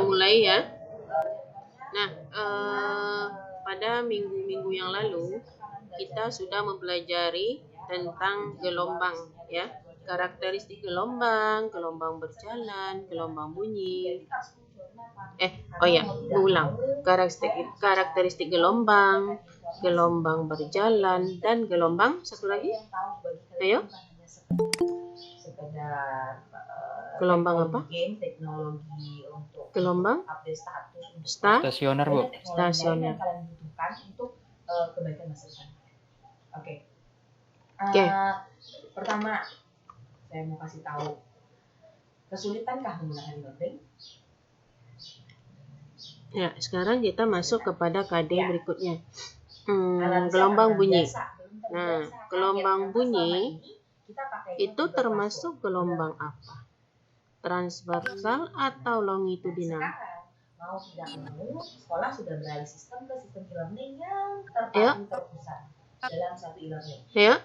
mulai ya. Nah, pada minggu-minggu yang lalu kita sudah mempelajari tentang gelombang ya. Karakteristik gelombang, gelombang berjalan, gelombang bunyi. Ulang. Karakteristik gelombang, gelombang berjalan, dan gelombang satu lagi. Ayo. Gelombang apa? Gelombang Stasioner, Bu. Stasioner. Oke. Pertama, saya mau kasih tahu. Kesulitankah menggunakan e-learning? Ya, sekarang kita masuk kepada KD berikutnya. Gelombang bunyi. Nah, gelombang bunyi itu termasuk gelombang apa? Transversal atau longitudinal? Mau tidak mau, sekolah sudah beralih sistem ke sistem e-learning yang terpadu terpusat dalam satu e-learning. Ya.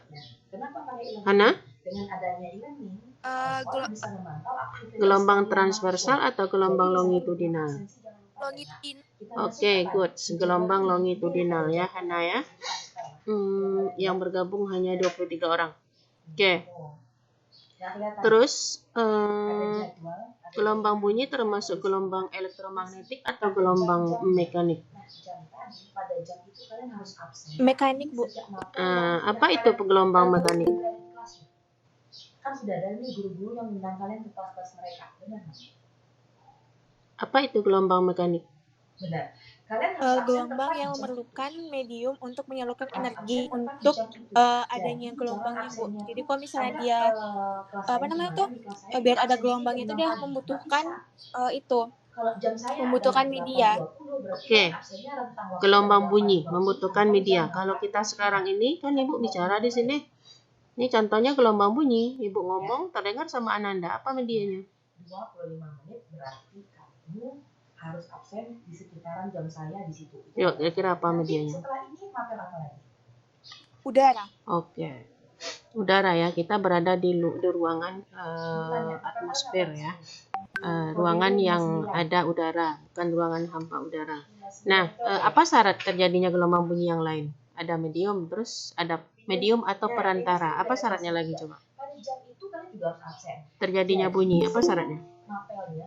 Kenapa pakai e-learning? Hana? Dengan adanya e-learning, sekolah bisa memantau aktivitas gelombang transversal atau gelombang longitudinal? Oke, good. Gelombang longitudinal ya, Hana ya. Yang bergabung hanya 23 orang. Oke. Terus gelombang bunyi termasuk gelombang elektromagnetik atau gelombang mekanik? Mekanik, Bu. Apa itu gelombang mekanik? Kan sudah ada nih guru-guru yang mengundang kalian ke kelas-kelas mereka, benar nggak? Apa itu gelombang mekanik? Benar. Kalian harus gelombang yang memerlukan medium untuk menyalurkan energi untuk adanya gelombangnya, Bu. Jadi kalau misalnya dia biar ada gelombang itu dia membutuhkan membutuhkan media. Oke. Gelombang bunyi membutuhkan media. Kalau kita sekarang ini kan Ibu bicara di sini. Ini contohnya gelombang bunyi. Ibu ngomong terdengar sama Ananda. Apa medianya? 25 menit berarti kamu harus absen di sekitaran jam saya di situ. Yuk, kira-kira apa medianya? Setelah ini mapel apa lagi? Udara. Oke. Udara ya. Kita berada di ruangan atmosfer ya. Ruangan yang ada udara, bukan ruangan hampa udara. Nah, apa syarat terjadinya gelombang bunyi yang lain? Ada medium, terus ada medium atau perantara. Apa syaratnya lagi coba? Pada jam itu kalian juga harus absen. Terjadinya bunyi, apa syaratnya? Mapelnya,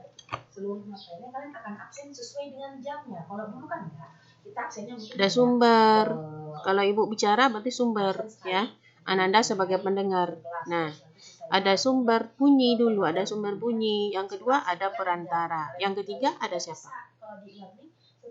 seluruh mapelnya kalian akan absen sesuai dengan jamnya. Kalau dulu kan enggak. Kita absennya mungkin ada sumber. Kalau Ibu bicara berarti sumber ya. Ananda sebagai pendengar. Nah, ada sumber bunyi dulu, ada sumber bunyi. Yang kedua ada perantara. Yang ketiga ada siapa?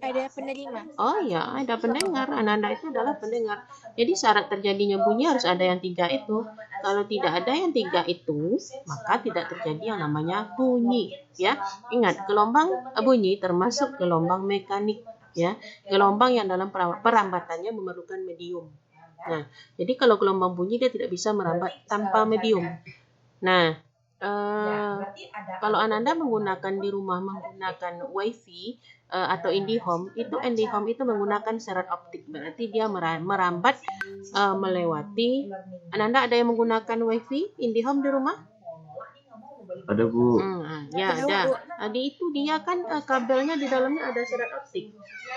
Ada penerima. Oh ya, ada pendengar. Ananda itu adalah pendengar. Jadi syarat terjadinya bunyi harus ada yang tiga itu. Kalau tidak ada yang tiga itu, maka tidak terjadi yang namanya bunyi. Ya, ingat gelombang bunyi termasuk gelombang mekanik. Ya, gelombang yang dalam perambatannya memerlukan medium. Nah, jadi kalau gelombang bunyi dia tidak bisa merambat tanpa medium. Nah, kalau Ananda menggunakan di rumah menggunakan WiFi atau IndiHome itu menggunakan serat optik, berarti dia merambat melewati. Ananda ada yang menggunakan WiFi IndiHome di rumah? Ada, Bu. Ya ada. Jadi itu dia kan kabelnya di dalamnya ada serat optik.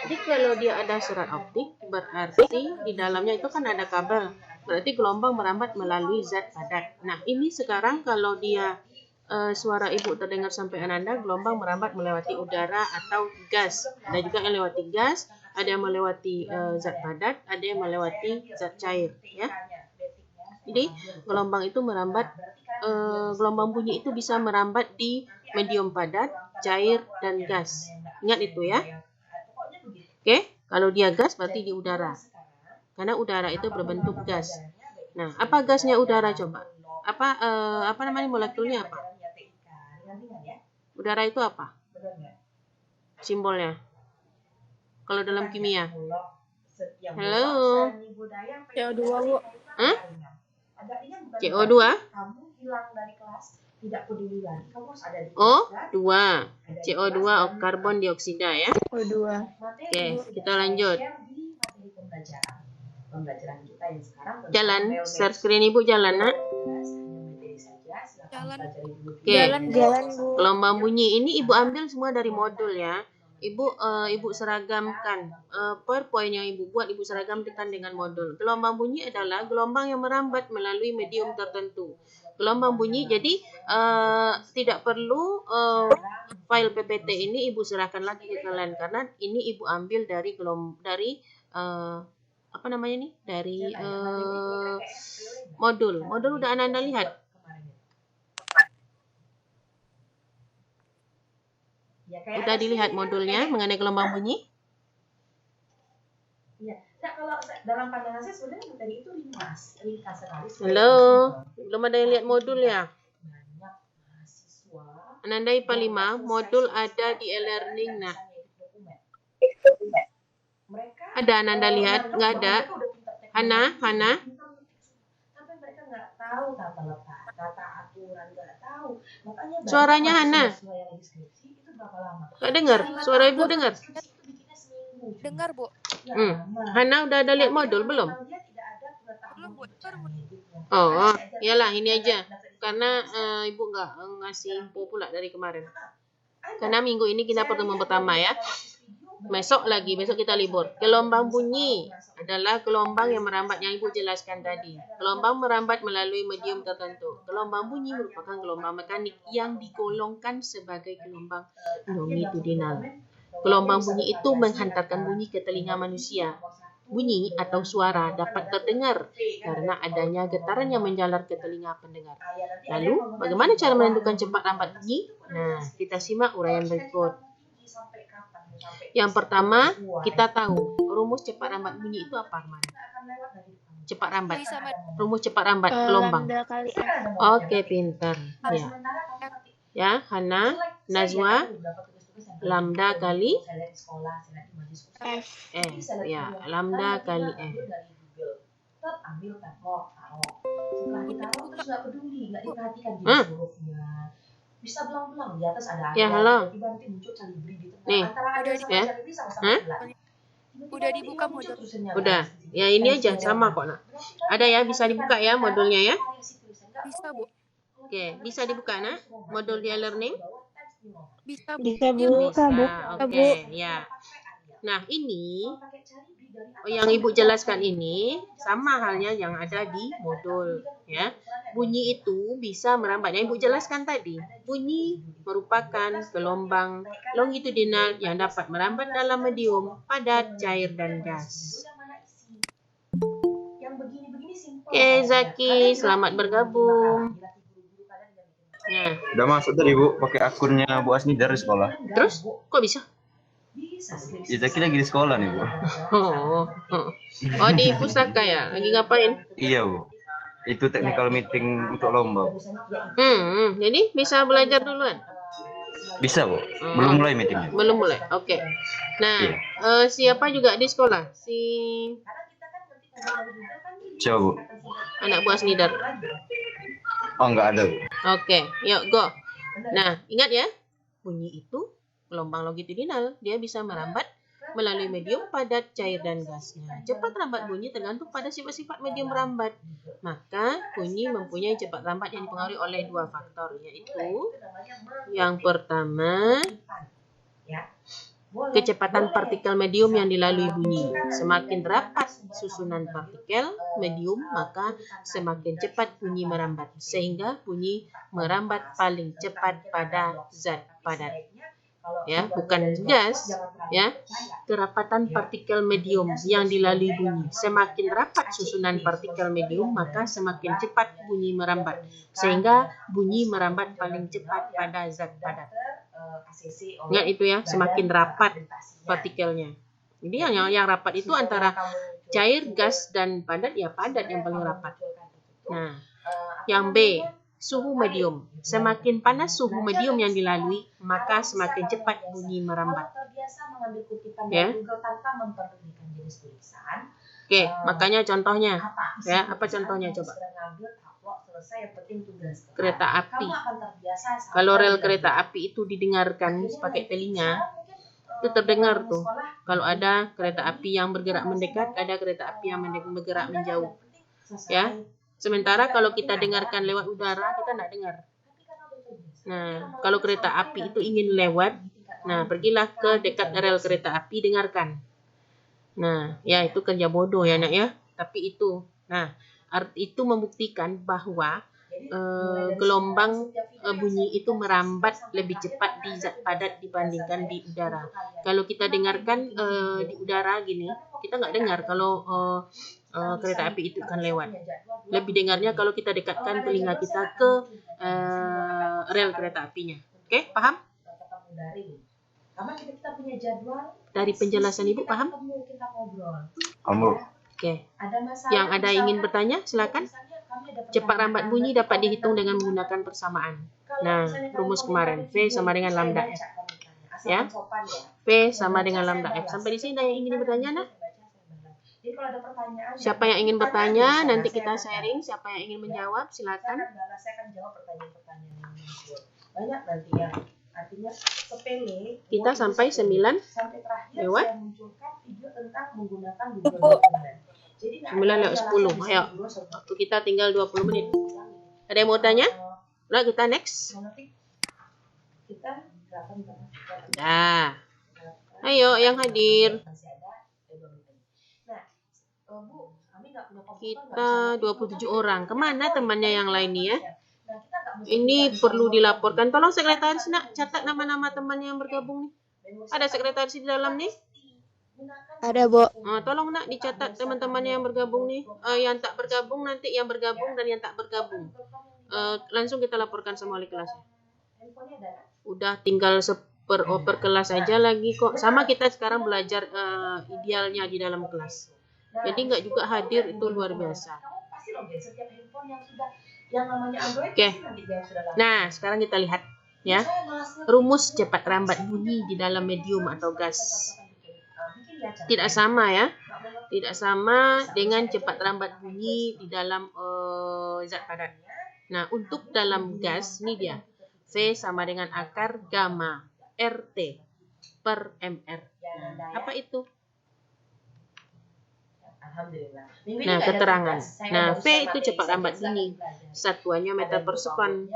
Jadi kalau dia ada serat optik berarti di dalamnya itu kan ada kabel. Berarti gelombang merambat melalui zat padat. Nah ini sekarang kalau dia suara Ibu terdengar sampai Ananda, gelombang merambat melewati udara atau gas. Ada juga yang melewati gas, ada yang melewati zat padat, ada yang melewati zat cair. Ya. Jadi gelombang itu merambat, gelombang bunyi itu bisa merambat di medium padat, cair, dan gas. Ingat itu ya. Oke, kalau dia gas berarti di udara. Karena udara itu berbentuk gas. Nah, apa gasnya udara coba? Apa namanya molekulnya apa? Udara itu apa? Simbolnya? Kalau dalam kimia? Halo? CO2, Bu. Hah? CO2? O2. CO2 karbon dioksida ya. O2. Oke, kita lanjut. Jalan, share screen Ibu jalan, Nak. Jalan. Oke. Jalan, Bu. Gelombang bunyi ini Ibu ambil semua dari modul ya. Ibu seragamkan per poin yang Ibu buat, Ibu seragamkan dengan modul. Gelombang bunyi adalah gelombang yang merambat melalui medium tertentu. Gelombang bunyi, jadi tidak perlu file PPT ini Ibu serahkan lagi ke kalian karena ini Ibu ambil dari apa namanya nih? Dari modul. Modul udah Anda lihat. Udah dilihat modulnya mengenai gelombang bunyi? Iya. Nah, kalau dalam pandangan saya sebenarnya tadi itu ringkas sekali. Halo, belum ada yang lihat modul ya? Banyak mahasiswa. Ananda IPA 5, modul ada di e-learning nak. Ada Ananda lihat? Nggak ada? Hana? Tapi mereka nggak tahu tata letak, tata aturan, nggak tahu. Makanya Suaranya Hana. Nggak dengar? Suara Ibu dengar? Dengar, Bu. Hana udah ada lihat modul belum? Belum, Bu. Oh, iyalah ini aja. Karena Ibu nggak ngasih info pula dari kemarin. Karena minggu ini kita pertemuan pertama ya. Besok kita libur. Gelombang bunyi adalah gelombang yang merambat yang Ibu jelaskan tadi. Gelombang merambat melalui medium tertentu. Gelombang bunyi merupakan gelombang mekanik yang digolongkan sebagai gelombang longitudinal. Gelombang bunyi itu menghantarkan bunyi ke telinga manusia. Bunyi atau suara dapat terdengar karena adanya getaran yang menjalar ke telinga pendengar. Lalu, bagaimana cara menentukan cepat lambat bunyi? Nah, kita simak uraian berikut. Yang pertama, kita tahu rumus cepat lambat bunyi itu apa, Arman? Cepat lambat. Rumus cepat lambat gelombang. Lambda kali F. Oke, pintar. Ya. Ya, Hana, Najwa, lambda kali F. Ya, lambda kali F. Ambil taruh. Setelah ditaruh terus nggak peduli, nggak diperhatikan hurufnya. Bisa belang-belang di atas ada Ya, halo. Tiba-tiba nanti muncul calibri di tengah. Nih. Ya. Udah dibuka modul. Udah. Ya, ini aja sama kok, Nak. Ada ya, bisa dibuka ya modulnya ya. Bisa, Bu. Oke, bisa dibuka, Nak? Modul di e-learning? Bisa, Bu. Bisa, Bu. Bisa. Oke, ya. Nah, ini yang Ibu jelaskan ini sama halnya yang ada di modul ya. Bunyi itu bisa merambat. Yang Ibu jelaskan tadi, bunyi merupakan gelombang longitudinal yang dapat merambat dalam medium padat, cair dan gas. Oke, Zaki, selamat bergabung. Nah, Udah masuk tadi Bu, pakai akunnya Bu Asni dari sekolah. terus kok bisa? Ya Zaki lagi di sekolah nih Bu. Oh, di pustaka ya? Lagi ngapain? Iya Bu. Itu technical meeting untuk lomba Bu. Jadi bisa belajar duluan? Bisa Bu. Belum mulai meetingnya. Belum mulai. Oke. Nah, siapa juga di sekolah? Siapa Bu? Anak buah Snidar. Oh enggak ada Bu. Oke, yuk go. Nah, ingat ya, bunyi itu gelombang longitudinal. Dia bisa merambat melalui medium padat, cair, dan gasnya. Cepat rambat bunyi tergantung pada sifat-sifat medium merambat. Maka, bunyi mempunyai cepat rambat yang dipengaruhi oleh dua faktor, yaitu yang pertama, kecepatan partikel medium yang dilalui bunyi. Semakin rapat susunan partikel medium, maka semakin cepat bunyi merambat. Sehingga bunyi merambat paling cepat pada zat padat. Ya, bukan gas, ya. Kerapatan partikel medium yang dilalui bunyi. Semakin rapat susunan partikel medium, maka semakin cepat bunyi merambat. Sehingga bunyi merambat paling cepat pada zat padat. Ingat itu ya, semakin rapat partikelnya. Jadi yang rapat itu antara cair, gas, dan padat, ya padat yang paling rapat. Nah, yang B, suhu medium. Semakin panas suhu medium yang dilalui, maka semakin cepat bunyi merambat. Ya. Oke, makanya contohnya. Ya, apa contohnya coba? Kereta api. Kalau rel kereta api itu didengarkan pakai telinga, itu terdengar tuh. Kalau ada kereta api yang bergerak mendekat, ada kereta api yang bergerak menjauh. Ya. Sementara kalau kita dengarkan lewat udara, kita tidak dengar. Nah, kalau kereta api itu ingin lewat, nah pergilah ke dekat rel kereta api, dengarkan. Nah, ya itu kerja bodoh ya nak ya. Tapi itu, nah itu membuktikan bahwa gelombang bunyi itu merambat lebih cepat di zat padat dibandingkan di udara. Kalau kita dengarkan di udara gini, kita nggak dengar kalau kereta api itu akan lewat. Lebih dengarnya kalau kita dekatkan telinga kita ke rel kereta apinya. Oke, paham? Dari penjelasan Ibu paham? Kamu Oke. Yang ada ingin bertanya, silakan. Cepat rambat bunyi dapat dihitung dengan menggunakan persamaan. Nah, rumus kemarin V sama dengan lambda F. Ya. V sama dengan lambda F. Sampai di sini ada yang ingin bertanya, nah? Siapa yang ingin bertanya, nanti kita sharing. Siapa yang ingin menjawab, silakan. Saya akan jawab pertanyaan-pertanyaan yang muncul. Banyak nanti ya. Artinya sepele. Kita sampai 9 sampai terakhir lewat. saya munculkan video tentang menggunakan Google Document. Jadi 9:10. Ayo. Waktu kita tinggal 20 menit. Ada yang mau tanya? Udah, kita next. Kita Nah. Ayo yang hadir. masih ada 2 menit. Nah, Bu, kami nggak punya komputer. Kita 27 orang. Kemana temannya yang lain nih ya? Ini perlu dilaporkan. Tolong sekretaris nak catat nama-nama teman yang bergabung nih. Ada sekretaris di dalam nih? Ada, Bu. Tolong nak dicatat teman-temannya yang bergabung nih. Yang tak bergabung nanti yang bergabung dan yang tak bergabung. Langsung kita laporkan sama wali kelasnya. Udah tinggal per kelas aja lagi kok. Sama kita sekarang belajar idealnya di dalam kelas. Jadi nggak juga hadir itu luar biasa. Oke. Nah, sekarang kita lihat ya. Rumus cepat rambat bunyi di dalam medium atau gas. Tidak sama ya. Tidak sama dengan cepat rambat bunyi di dalam zat padat. Nah, untuk dalam gas ini dia. V sama dengan akar gamma RT per MR. Apa itu? Nah, keterangan. Nah, V itu cepat rambat bunyi. Satuannya meter per sekon.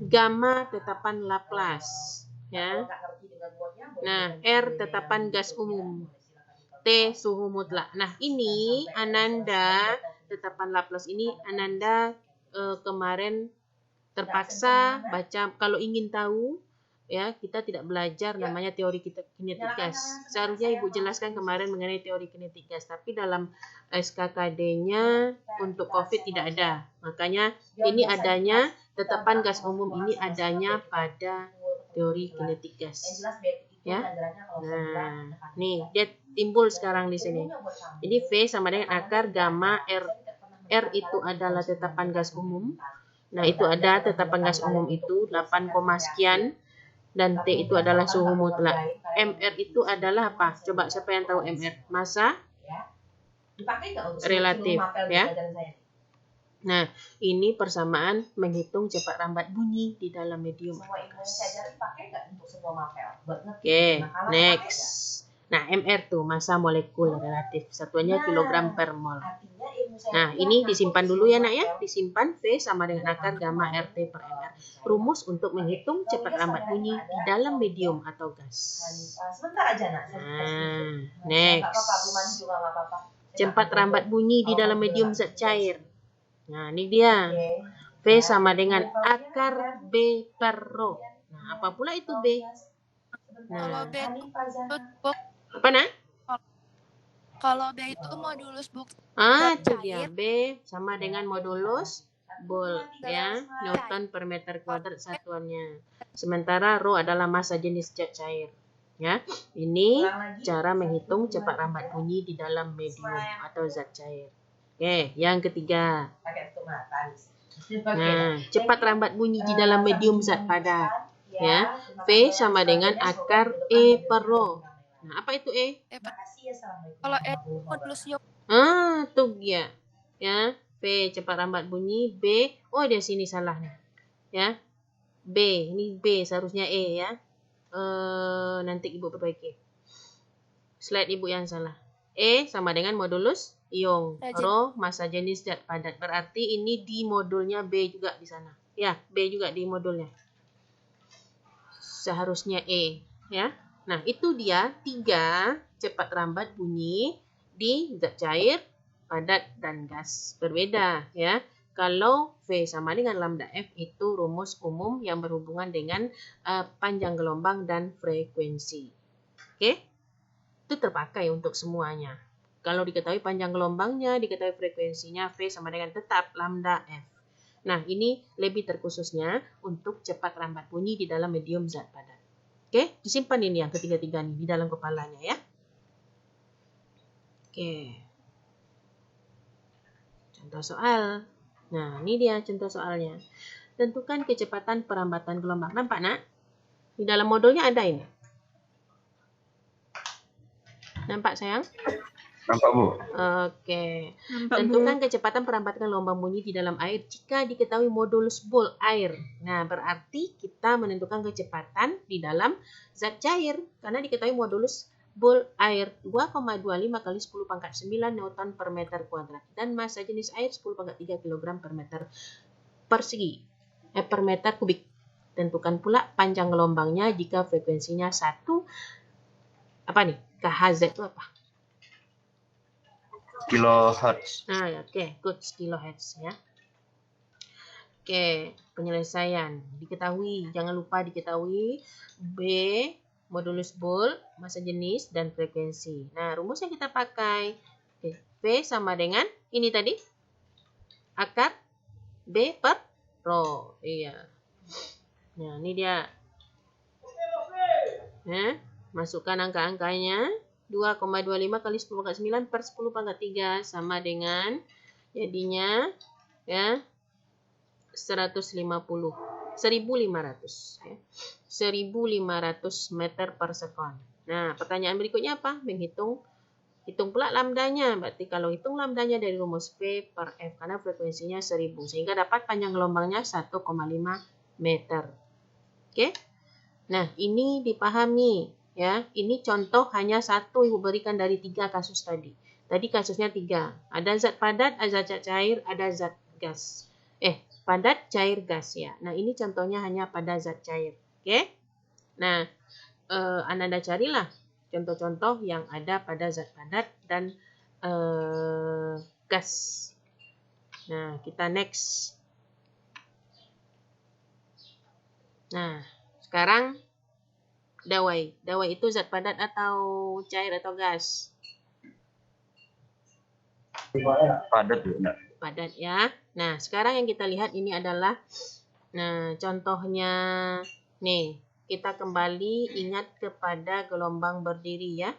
Gamma tetapan Laplace. Ya. Nah, R tetapan gas umum. T suhu mutlak. Nah, ini Ananda tetapan Laplace ini Ananda kemarin terpaksa baca. Kalau ingin tahu ya, kita tidak belajar namanya teori kinetik gas. Seharusnya Ibu jelaskan kemarin mengenai teori kinetik gas, tapi dalam SKKD-nya untuk COVID tidak ada. Makanya ini adanya tetapan gas umum ini adanya pada teori kinetik gas. Ya. Nah, nih dia timbul sekarang di sini. Jadi V sama dengan akar gamma R. R itu adalah tetapan gas umum. Nah, itu ada tetapan gas umum itu 8, sekian. Dan T itu adalah suhu mutlak. MR itu adalah apa? Coba siapa yang tahu MR? Massa relatif ya. Nah, ini persamaan menghitung cepat rambat bunyi di dalam medium. Oke, next. Nah, MR tuh massa molekul relatif. Satuannya kilogram per mol. Nah, ini disimpan dulu ya nak ya. Disimpan V sama dengan akar gamma RT per MR. Rumus untuk menghitung cepat rambat bunyi di dalam medium atau gas. Nah, next. Cepat rambat bunyi di dalam medium zat cair. Nah, ini dia. V sama dengan akar B per rho. Nah, apa pula itu B? Nah, apa nak? Kalau B itu modulus bukti. Itu dia. B sama dengan modulus Boole ya, Newton per meter kuadrat satuannya. Sementara rho adalah massa jenis zat cair. Ya, ini cara menghitung cepat rambat bunyi di dalam medium atau zat cair. Oke, yang ketiga. Nah, cepat rambat bunyi di dalam medium zat padat. Ya, V sama dengan akar E per rho. Nah, apa itu E? Kalau E modulus ion. Tuh dia. Ya, V cepat rambat bunyi, B. Oh, di sini salah nih. Ya. B, ini B seharusnya E ya. Nanti Ibu perbaiki. Slide Ibu yang salah. E sama dengan modulus ion. Rho massa jenis zat padat. Berarti ini di modulnya B juga di sana. Ya, B juga di modulnya. seharusnya E, ya. Nah, itu dia 3 cepat lambat bunyi di zat cair, padat, dan gas. Berbeda, ya. Kalau V sama dengan lambda F itu rumus umum yang berhubungan dengan panjang gelombang dan frekuensi. Oke? Itu terpakai untuk semuanya. Kalau diketahui panjang gelombangnya, diketahui frekuensinya, V sama dengan tetap lambda F. Nah, ini lebih terkhususnya untuk cepat lambat bunyi di dalam medium zat padat. Oke, disimpan ini yang ketiga-tiga nih di dalam kepalanya ya. Oke. Contoh soal. Nah, ini dia contoh soalnya. Tentukan kecepatan perambatan gelombang. Nampak, Nak? Di dalam modulnya ada ini. Nampak, sayang? Nampak, Bu? Oke. Nampak, Bu. Tentukan kecepatan perambatan gelombang bunyi di dalam air jika diketahui modulus Boole air. Nah, berarti kita menentukan kecepatan di dalam zat cair. Karena diketahui modulus Boole air 2,25 kali 10 pangkat 9 Newton per meter kuadrat. Dan massa jenis air 10 pangkat 3 kg per meter per meter kubik. Tentukan pula panjang gelombangnya jika frekuensinya 1. Apa nih? KHZ itu apa? Kilohertz. Nah, oke, good, kilohertz ya. Oke, penyelesaian diketahui, jangan lupa diketahui B, modulus Boole, massa jenis, dan frekuensi. Nah, rumus yang kita pakai, V sama dengan ini tadi, akar B per rho. Iya. Nah, ini dia. Nah, masukkan angka-angkanya. 2,25 kali 10 pangkat 9 per 10 pangkat 3 sama dengan jadinya ya 150. 1500 ya. 1500 meter per sekon. Nah, pertanyaan berikutnya apa? Hitung pula lambdanya. Berarti kalau hitung lambdanya dari rumus V per F karena frekuensinya 1000 sehingga dapat panjang gelombangnya 1,5 meter. Oke? Nah, ini dipahami ya. Ini contoh hanya satu Ibu berikan dari 3 kasus tadi. Tadi kasusnya 3. Ada zat padat, ada zat cair, ada zat gas. Padat, cair, gas ya. Nah, ini contohnya hanya pada zat cair. Oke? Nah, Ananda carilah contoh-contoh yang ada pada zat padat dan gas. Nah, kita next. Nah, sekarang dawai. Dawai itu zat padat atau cair atau gas? Padat, Bu. Padat ya. Nah, sekarang yang kita lihat ini adalah contohnya nih, kita kembali ingat kepada gelombang berdiri ya.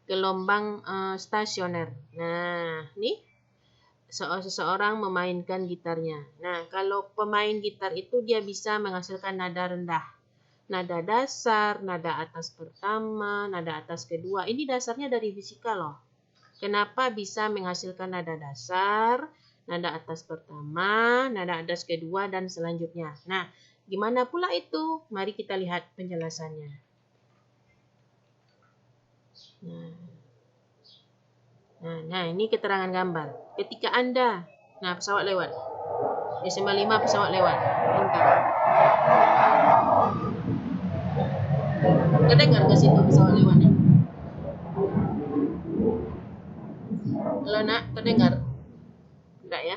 Gelombang stasioner. Nah, nih seseorang memainkan gitarnya. Nah, kalau pemain gitar itu dia bisa menghasilkan nada rendah, nada dasar, nada atas pertama, nada atas kedua. Ini dasarnya dari fisika loh. Kenapa bisa menghasilkan nada dasar, nada atas pertama, nada atas kedua, dan selanjutnya. Nah, gimana pula itu? Mari kita lihat penjelasannya. Nah, ini keterangan gambar. Ketika Anda, pesawat lewat. SMA 5 pesawat lewat. Bentar. Kedengar ke situ pesawat lewatnya? Halo Nak, terdengar? Enggak ya?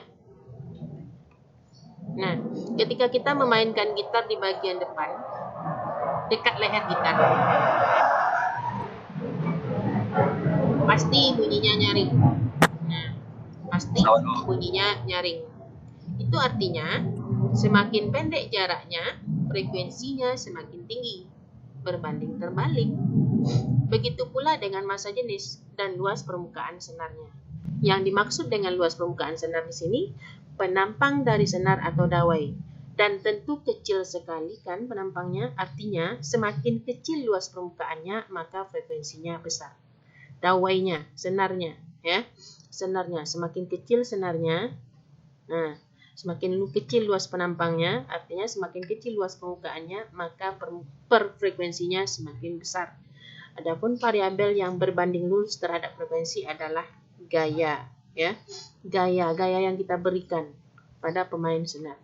Nah, ketika kita memainkan gitar di bagian depan, dekat leher gitar, pasti bunyinya nyaring. Nah, pasti bunyinya nyaring. Itu artinya, semakin pendek jaraknya, frekuensinya semakin tinggi, berbanding terbalik. Begitu pula dengan massa jenis dan luas permukaan senarnya. Yang dimaksud dengan luas permukaan senar di sini, penampang dari senar atau dawai. Dan tentu kecil sekali kan penampangnya, artinya semakin kecil luas permukaannya, maka frekuensinya besar. Dawainya, senarnya, ya. Senarnya, semakin kecil senarnya, nah, semakin kecil luas penampangnya, artinya semakin kecil luas permukaannya, maka per frekuensinya semakin besar. Adapun variabel yang berbanding lurus terhadap frekuensi adalah gaya, ya. Gaya yang kita berikan pada pemain senar.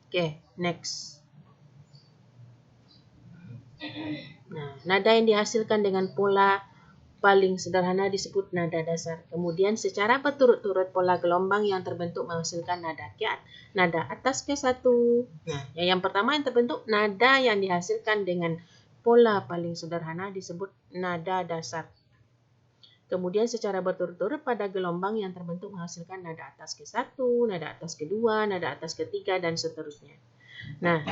Oke, next. Nah, nada yang dihasilkan dengan pola paling sederhana disebut nada dasar. Kemudian secara berturut-turut pola gelombang yang terbentuk menghasilkan nada kiat, nada atas ke satu. Nah, yang pertama yang terbentuk nada yang dihasilkan dengan pola paling sederhana disebut nada dasar. Kemudian secara berturut-turut pada gelombang yang terbentuk menghasilkan nada atas ke satu, nada atas kedua, nada atas ketiga, dan seterusnya. Nah,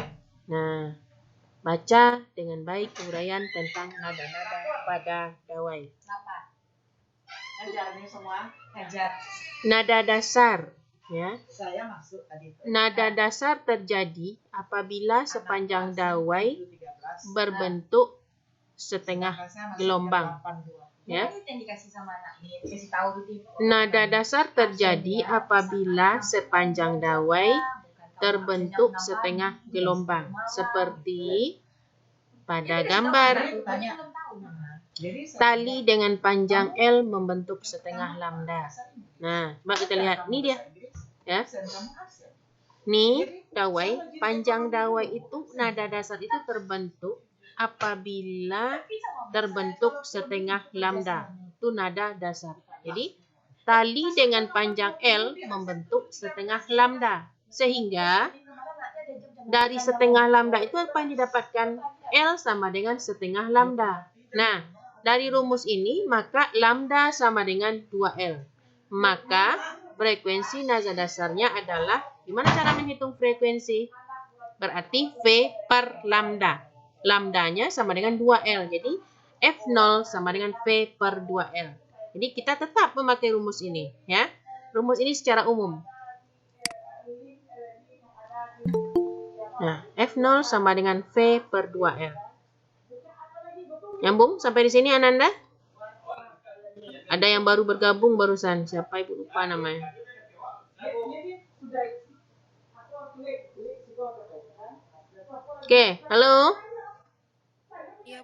baca dengan baik uraian tentang nada-nada pada gawai. Ngajar nih semua, ngajar. Nada dasar, ya. Saya masuk tadi. Nada dasar terjadi apabila sepanjang dawai berbentuk setengah gelombang. Ya. Nada dasar terjadi apabila sepanjang dawai terbentuk setengah gelombang, seperti pada gambar. Tali dengan panjang L membentuk setengah lambda. Nah, coba kita lihat. Ini dia. Ya. Nih, dawai, panjang dawai itu, nada dasar itu terbentuk apabila terbentuk setengah lambda. Itu nada dasar. Jadi, tali dengan panjang L membentuk setengah lambda. Sehingga, dari setengah lambda itu apa yang didapatkan? L sama dengan setengah lambda. Nah, dari rumus ini, maka lambda sama dengan 2L. Maka, frekuensi nada dasarnya adalah, gimana cara menghitung frekuensi? Berarti V per lambda. Lambdanya sama dengan 2L. Jadi, F0 sama dengan V per 2L. Jadi, kita tetap memakai rumus ini. Ya, rumus ini secara umum. Nah, F0 sama dengan V per 2L. Nyambung sampai di sini Ananda? Ada yang baru bergabung barusan. Siapa ibu lupa namanya? Oke, halo?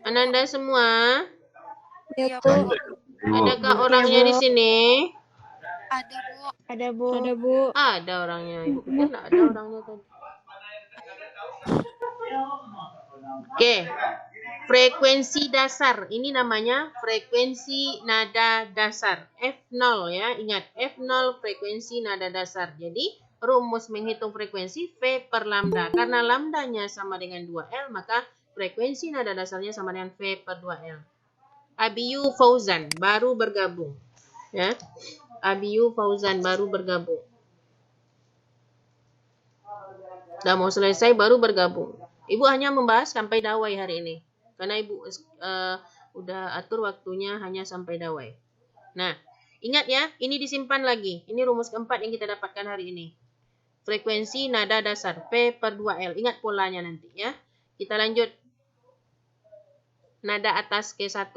Ananda semua? Ya, Bu. Adakah orangnya di sini? Ada, Bu. Ada, Bu. Ada, Bu. Ada orangnya. Ibu pikir nggak ada orangnya tadi. Oke. Frekuensi dasar, ini namanya frekuensi nada dasar. F0 ya, ingat F0 frekuensi nada dasar. Jadi rumus menghitung frekuensi V per lambda. Karena lambdanya sama dengan 2L, maka frekuensi nada dasarnya sama dengan V per 2L. Abiyu Fauzan baru bergabung. Ya, Abiyu Fauzan baru bergabung. Udah mau selesai baru bergabung. Ibu hanya membahas sampai dawai hari ini. Karena Ibu udah atur waktunya hanya sampai dawai. Nah, ingat ya, ini disimpan lagi. Ini rumus keempat yang kita dapatkan hari ini. Frekuensi nada dasar, V per 2L. Ingat polanya nanti ya. Kita lanjut. Nada atas K1.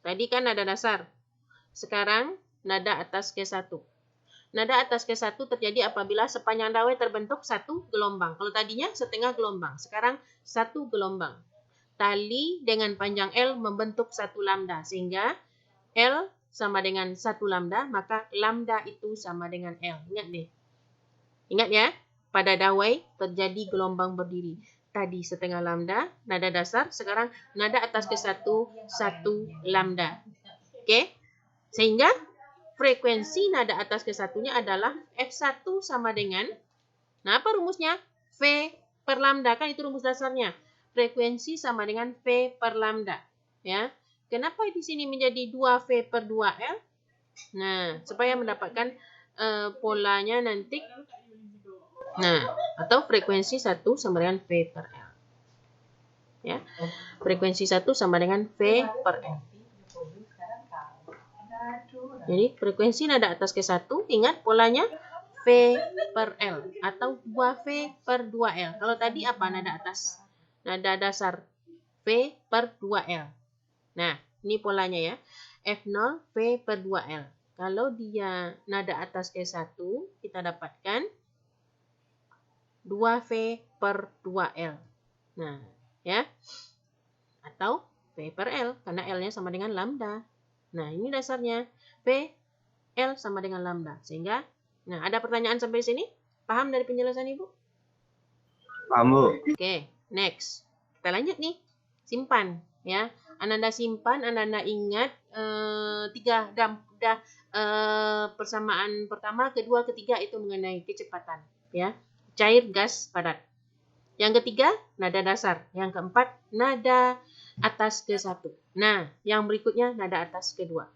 Tadi kan nada dasar. Sekarang nada atas K1. Nada atas K1 terjadi apabila sepanjang dawai terbentuk satu gelombang. Kalau tadinya setengah gelombang. Sekarang satu gelombang. Tali dengan panjang L membentuk satu lambda. Sehingga L sama dengan satu lambda, maka lambda itu sama dengan L. Ingat deh. Ingat ya, pada dawai terjadi gelombang berdiri. Tadi setengah lambda, nada dasar. Sekarang nada atas K1, satu lambda. Oke? Sehingga frekuensi nada atas K1-nya adalah F1 sama dengan, nah apa rumusnya? V per lambda, kan itu rumus dasarnya. Frekuensi sama dengan V per lambda. Ya. Kenapa di sini menjadi 2V per 2L? Nah, supaya mendapatkan polanya nanti. Nah, atau frekuensi 1 sama dengan V per L. Ya. Frekuensi 1 sama dengan V per L. Jadi, frekuensi nada atas K1, ingat polanya V per L. Atau 2V per 2L. Kalau tadi apa nada atas? Nada dasar V per 2L. Nah, ini polanya ya. F0 V per 2L. Kalau dia nada atas K1, kita dapatkan 2V per 2L. Nah, ya. Atau V per L, karena L-nya sama dengan lambda. Nah, ini dasarnya. V, L sama dengan lambda. Sehingga, nah ada pertanyaan sampai sini? Paham dari penjelasan Ibu? Paham, Bu. Oke, next. Kita lanjut nih. simpan ya. Ananda simpan, Ananda ingat persamaan pertama, kedua, ketiga itu mengenai kecepatan ya. Cair, gas, padat. Yang ketiga, nada dasar. Yang keempat, nada atas ke satu. Nah, yang berikutnya nada atas kedua.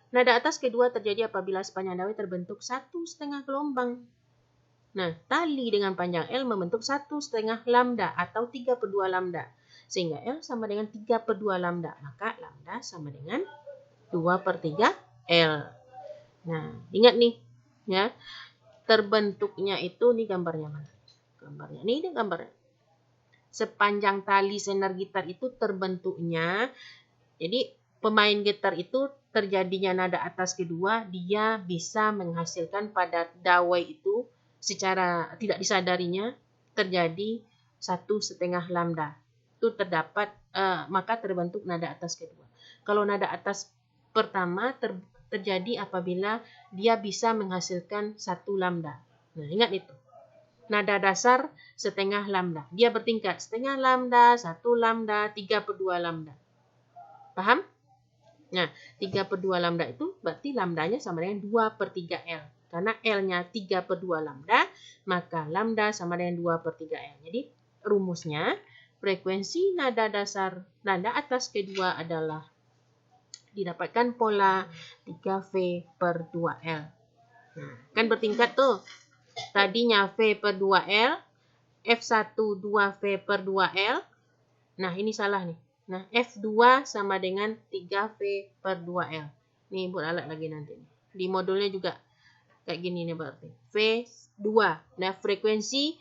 Nada atas kedua terjadi apabila sepanjang dawai terbentuk 1,5 gelombang. Nah, tali dengan panjang L membentuk 1,5 lambda atau 3/2 lambda. Sehingga L sama dengan 3/2 lambda. Maka lambda sama dengan 2/3 L. Nah, ingat nih ya. Terbentuknya itu, nih gambarnya mana? Gambarnya. Ini gambarnya. Sepanjang tali senar gitar itu terbentuknya. Jadi, pemain gitar itu terjadinya nada atas kedua, dia bisa menghasilkan pada dawai itu secara tidak disadarinya terjadi 1,5 lambda. Itu terdapat, maka terbentuk nada atas kedua. Kalau nada atas pertama terjadi apabila dia bisa menghasilkan 1 lambda. Nah, ingat itu. Nada dasar 1/2 lambda. Dia bertingkat 1/2 lambda, 1 lambda, 3/2 lambda. Paham? Nah, 3/2 lambda itu berarti lambdanya sama dengan 2/3 L. Karena L-nya 3/2 lambda, maka lambda sama dengan 2/3 L. Jadi, rumusnya frekuensi nada dasar nada atas kedua adalah didapatkan pola 3V/2L. Nah, kan bertingkat tuh. Tadinya V/2L, F1 2V/2L. Nah, ini salah nih. Nah, F2 sama dengan 3V/2L. Nih, buat alat lagi nanti. Di modulnya juga kayak gini nih berarti. V2. Nah, frekuensi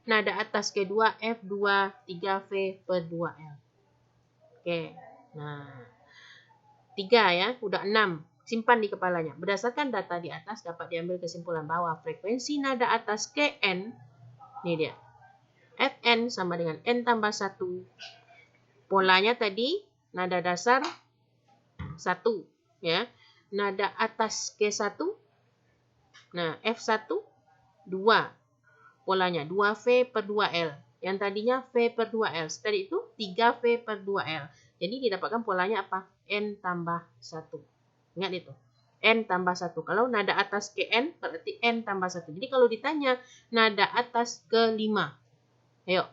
nada atas kedua F2 3V/2L. Oke. Nah, 3 ya, udah 6. Simpan di kepalanya. Berdasarkan data di atas dapat diambil kesimpulan bahwa frekuensi nada atas Kn, ini dia, Fn sama dengan N tambah 1. Polanya tadi, nada dasar 1. Ya. Nada atas K1, nah F1, 2. Polanya 2V/2L. Yang tadinya V/2L. Tadi itu 3V/2L. Jadi didapatkan polanya apa? N tambah 1. Ingat itu. N tambah 1. Kalau nada atas Kn berarti N tambah 1. Jadi kalau ditanya nada atas ke-5. Ayo.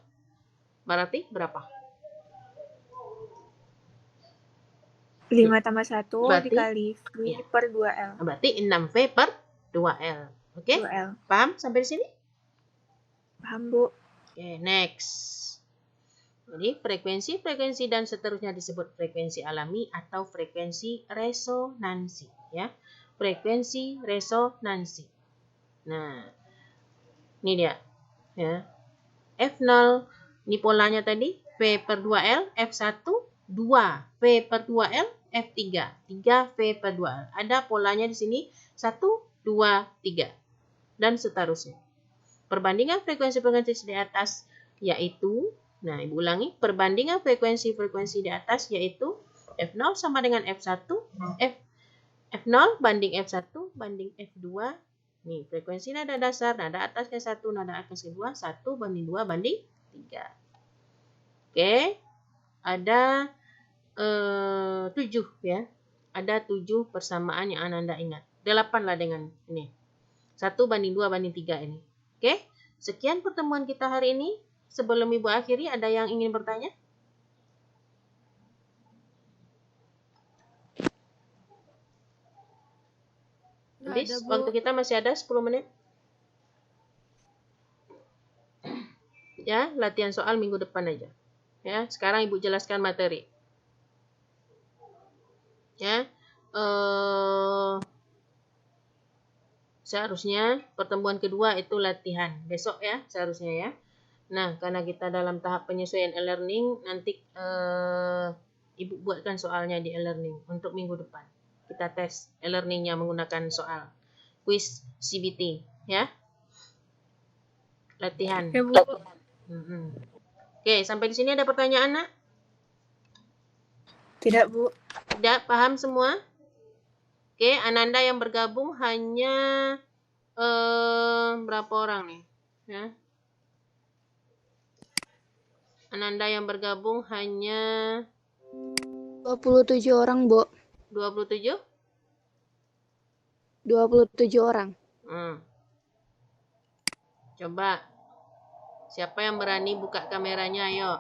Berarti berapa? 5 tambah 1 Berarti, dikali V iya. per 2L. Berarti 6V/2L. Oke? 2L. Paham sampai di sini? Paham, Bu? Oke, next. Jadi frekuensi dan seterusnya disebut frekuensi alami atau frekuensi resonansi, ya. Frekuensi resonansi. Nah, ini dia, ya. F0, ini polanya tadi V/2L, F1 2V/2L, F3 3V/2L. Ada polanya di sini 1 2 3 dan seterusnya. Perbandingan frekuensi-frekuensi di atas yaitu, nah, Ibu ulangi, perbandingan frekuensi-frekuensi di atas yaitu F0 sama dengan F1, F0 banding F1 banding F2. Nih, frekuensi nada dasar, nada atas ke 1, nada atas ke 2, 1 banding 2 banding 3. Oke, ada 7 ya. Ada 7 persamaan yang Ananda ingat. 8 lah dengan ini. 1 banding 2 banding 3 ini. Oke, sekian pertemuan kita hari ini. Sebelum Ibu akhiri, ada yang ingin bertanya? Please, waktu kita masih ada 10 menit. Ya, latihan soal minggu depan aja. Ya, sekarang Ibu jelaskan materi. Ya, seharusnya pertemuan kedua itu latihan. Besok ya, seharusnya ya. Nah, karena kita dalam tahap penyesuaian e-learning, nanti Ibu buatkan soalnya di e-learning untuk minggu depan. Kita tes e-learningnya menggunakan soal quiz CBT, ya. Latihan. Ya, Bu. Oke, sampai di sini ada pertanyaan, Nak? Tidak, Bu. Tidak, paham semua? Oke, Ananda yang bergabung hanya berapa orang nih? Ya. Ananda yang bergabung hanya 27 orang, Bu. 27? 27 orang. Coba. Siapa yang berani buka kameranya? Ayo.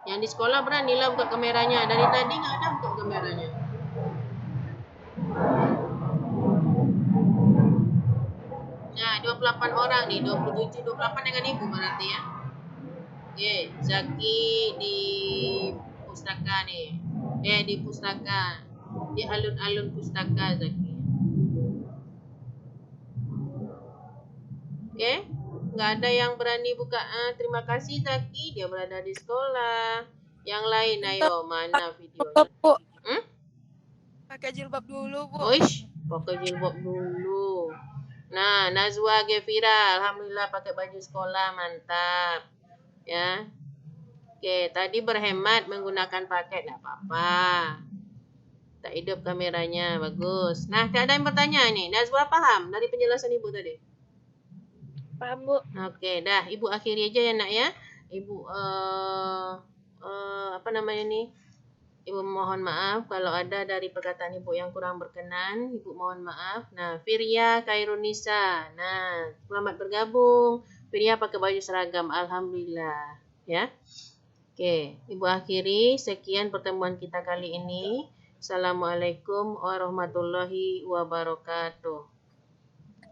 Yang di sekolah beranilah buka kameranya. Dari tadi nggak ada buka kameranya. Nah, 28 orang nih. 27, 28 dengan ibu berarti ya. Oke, Zaki di pustaka nih. Di pustaka. Di alun-alun pustaka Zaki. Oke, nggak ada yang berani buka. Terima kasih Zaki, dia berada di sekolah. Yang lain, ayo, mana videonya? Bu. Pakai jilbab dulu, Bu. Oish, pakai jilbab dulu. Nah, Nazwa Gevira, alhamdulillah pakai baju sekolah, mantap. Ya. Oke, tadi berhemat menggunakan paket, nggak apa-apa. Tak hidup kameranya, bagus. Nah, ada yang bertanya nih, Nazwa paham dari penjelasan Ibu tadi? Paham, Bu. Oke, dah, Ibu akhiri aja ya, Nak ya. Ibu apa namanya nih? Ibu mohon maaf kalau ada dari perkataan Ibu yang kurang berkenan. Ibu mohon maaf. Nah, Firya Kairunisa. Nah, selamat bergabung. Firya pakai baju seragam. Alhamdulillah. Ya. Oke, Ibu akhiri. Sekian pertemuan kita kali ini. Assalamualaikum warahmatullahi wabarakatuh.